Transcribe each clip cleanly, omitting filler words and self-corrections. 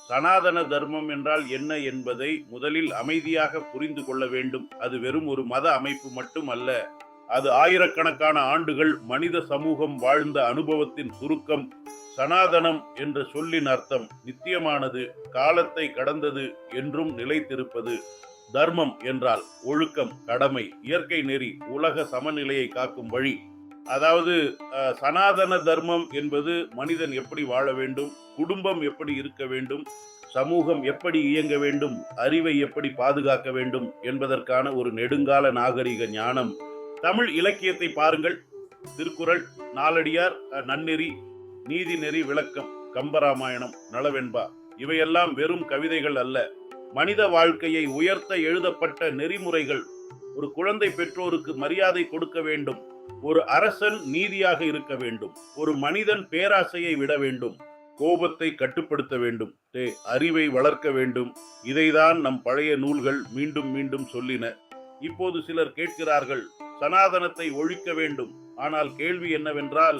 சனாதன தர்மம் என்றால் என்ன என்பதை முதலில் அமைதியாக புரிந்து கொள்ள வேண்டும். அது வெறும் ஒரு மத அமைப்பு மட்டும் அல்ல. அது ஆயிரக்கணக்கான ஆண்டுகள் மனித சமூகம் வாழ்ந்த அனுபவத்தின் சுருக்கம். சனாதனம் என்ற சொல்லின் அர்த்தம் நித்தியமானது, காலத்தை கடந்தது, என்றும் நிலைத்திருப்பது. தர்மம் என்றால் ஒழுக்கம், கடமை, இயற்கை நெறி, உலக சமநிலையை காக்கும் வழி. அதாவது சனாதன தர்மம் என்பது மனிதன் எப்படி வாழ வேண்டும், குடும்பம் எப்படி இருக்க வேண்டும், சமூகம் எப்படி இயங்க வேண்டும், அறிவை எப்படி பாதுகாக்க வேண்டும் என்பதற்கான ஒரு நெடுங்கால நாகரிக ஞானம். தமிழ் இலக்கியத்தை பாருங்கள். திருக்குறள், நாலடியார், நன்னெறி, நீதிநெறி விளக்கம், கம்பராமாயணம், நளவெண்பா, இவையெல்லாம் வெறும் கவிதைகள் அல்ல. மனித வாழ்க்கையை உயர்த்த எழுதப்பட்ட நெறிமுறைகள். ஒரு குழந்தை பெற்றோருக்கு மரியாதை கொடுக்க வேண்டும், ஒரு அரசன் நீதியாக இருக்க வேண்டும், ஒரு மனிதன் பேராசையை விட வேண்டும், கோபத்தை கட்டுப்படுத்த வேண்டும், அறிவை வளர்க்க வேண்டும். இதைதான் நம் பழைய நூல்கள் மீண்டும் மீண்டும் சொல்லின. இப்போது சிலர் கேட்கிறார்கள், சனாதனத்தை ஒழிக்க வேண்டும். ஆனால் கேள்வி என்னவென்றால்,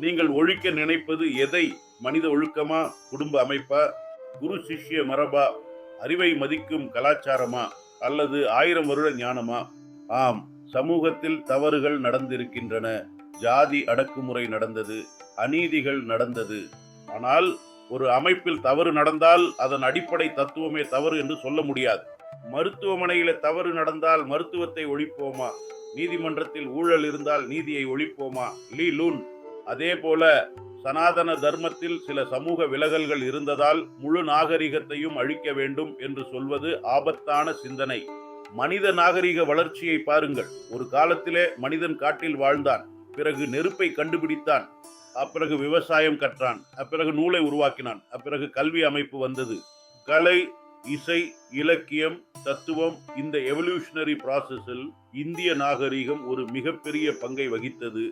நீங்கள் ஒழிக்க நினைப்பது எதை? மனித ஒழுக்கமா, குடும்ப அமைப்பா, குரு சிஷ்ய மரபா, அறிவை மதிக்கும் கலாச்சாரமா, அல்லது 1000 வருட ஞானமா? ஆம், சமூகத்தில் தவறுகள் நடந்திருக்கின்றன. ஜாதி அடக்குமுறை நடந்தது, அநீதிகள் நடந்தது. ஆனால் ஒரு அமைப்பில் தவறு நடந்தால் அதன் அடிப்படை தத்துவமே தவறு என்று சொல்ல முடியாது. மருத்துவமனையில தவறு நடந்தால் மருத்துவத்தை ஒழிப்போமா? நீதிமன்றத்தில் ஊழல் இருந்தால் நீதியை ஒழிப்போமா? லீ லூன். அதே போல சனாதன தர்மத்தில் சில சமூக விலகல்கள் இருந்ததால் முழு நாகரிகத்தையும் அழிக்க வேண்டும் என்று சொல்வது ஆபத்தான சிந்தனை. மனித நாகரிக வளர்ச்சியை பாருங்கள். ஒரு காலத்திலே மனிதன் காட்டில் வாழ்ந்தான், பிறகு நெருப்பை கண்டுபிடித்தான், அப்பிறகு விவசாயம் கற்றான், அப்பிறகு நூலை உருவாக்கினான், அப்பிறகு கல்வி அமைப்பு வந்தது. கலை, இசை, இலக்கியம், தத்துவம், இந்த எவல்யூஷனரி ப்ராசஸில் இந்திய நாகரிகம் ஒரு மிகப்பெரிய பங்கை வகித்தது.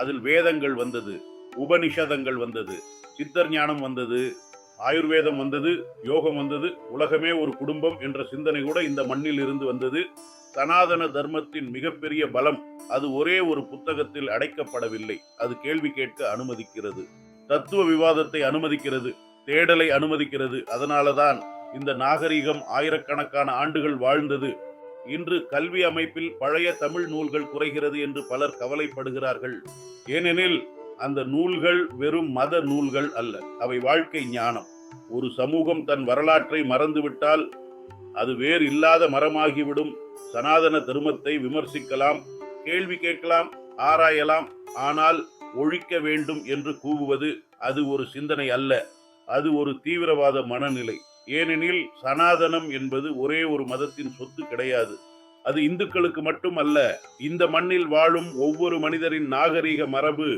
அதில் வேதங்கள் வந்தது, உபனிஷதங்கள் வந்தது, சித்தர் ஞானம் வந்தது, ஆயுர்வேதம் வந்தது, யோகம் வந்தது, உலகமே ஒரு குடும்பம் என்ற சிந்தனை கூட இந்த மண்ணில் இருந்து வந்தது. சனாதன தர்மத்தின் மிகப்பெரிய பலம், அது ஒரே ஒரு புத்தகத்தில் அடைக்கப்படவில்லை. அது கேள்வி கேட்க அனுமதிக்கிறது, தத்துவ விவாதத்தை அனுமதிக்கிறது, தேடலை அனுமதிக்கிறது. அதனாலதான் இந்த நாகரிகம் ஆயிரக்கணக்கான ஆண்டுகள் வாழ்ந்தது. இன்று கல்வி அமைப்பில் பழைய தமிழ் நூல்கள் குறைகிறது என்று பலர் கவலைப்படுகிறார்கள். ஏனெனில் அந்த நூல்கள் வெறும் மத நூல்கள் அல்ல, அவை வாழ்க்கை ஞானம். ஒரு சமூகம் தன் வரலாற்றை மறந்துவிட்டால் அது வேறு இல்லாத மரமாகிவிடும். சனாதன தர்மத்தை விமர்சிக்கலாம், கேள்வி கேட்கலாம், ஆராயலாம். ஆனால் ஒழிக்க வேண்டும் என்று கூவுவது அது ஒரு சிந்தனை அல்ல, அது ஒரு தீவிரவாத மனநிலை. ஏனெனில் சனாதனம் என்பது ஒரே ஒரு மதத்தின் சொத்து கிடையாது. அது இந்துக்களுக்கு மட்டும் அல்ல, இந்த மண்ணில் வாழும் ஒவ்வொரு மனிதரின் நாகரீக மரபு.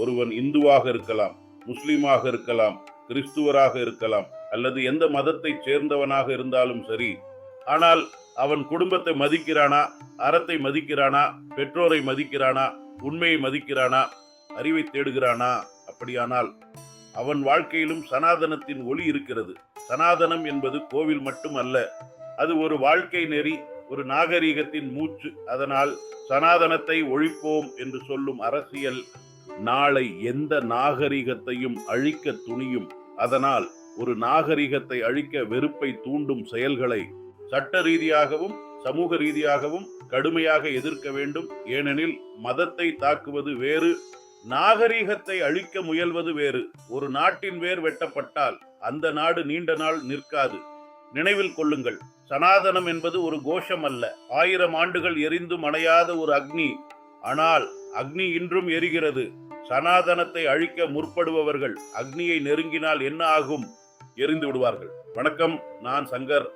ஒருவன் இந்துவாக இருக்கலாம், முஸ்லிமாக இருக்கலாம், கிறிஸ்துவராக இருக்கலாம், அல்லது எந்த மதத்தை சேர்ந்தவனாக இருந்தாலும் சரி. ஆனால் அவன் குடும்பத்தை மதிக்கிறானா, அறத்தை மதிக்கிறானா, பெற்றோரை மதிக்கிறானா, உண்மையை மதிக்கிறானா, அறிவை தேடுகிறானா? அப்படியானால் அவன் வாழ்க்கையிலும் சனாதனத்தின் ஒளி இருக்கிறது. சனாதனம் என்பது கோவில் மட்டும் அல்ல, அது ஒரு வாழ்க்கை நெறி, ஒரு நாகரீகத்தின் மூச்சு. அதனால் சனாதனத்தை ஒழிப்போம் என்று சொல்லும் அரசியல் நாளை எந்த நாகரிகத்தையும் அழிக்க துணியும். அதனால் ஒரு நாகரிகத்தை அழிக்க வெறுப்பை தூண்டும் செயல்களை சட்ட ரீதியாகவும் சமூக ரீதியாகவும் கடுமையாக எதிர்க்க வேண்டும். ஏனெனில் மதத்தை தாக்குவது வேறு, நாகரிகத்தை அழிக்க முயல்வது வேறு. ஒரு நாட்டின் வேர் வெட்டப்பட்டால் அந்த நாடு நீண்ட நாள் நிற்காது. நினைவில் கொள்ளுங்கள், சனாதனம் என்பது ஒரு கோஷம் அல்ல, 1000 ஆண்டுகள் எரிந்தும் அணையாத ஒரு அக்னி. ஆனால் அக்னி இன்றும் எரிகிறது. சனாதனத்தை அழிக்க முற்படுபவர்கள் அக்னியை நெருங்கினால் என்ன ஆகும்? எரிந்து விடுவார்கள். வணக்கம், நான் சங்கர்.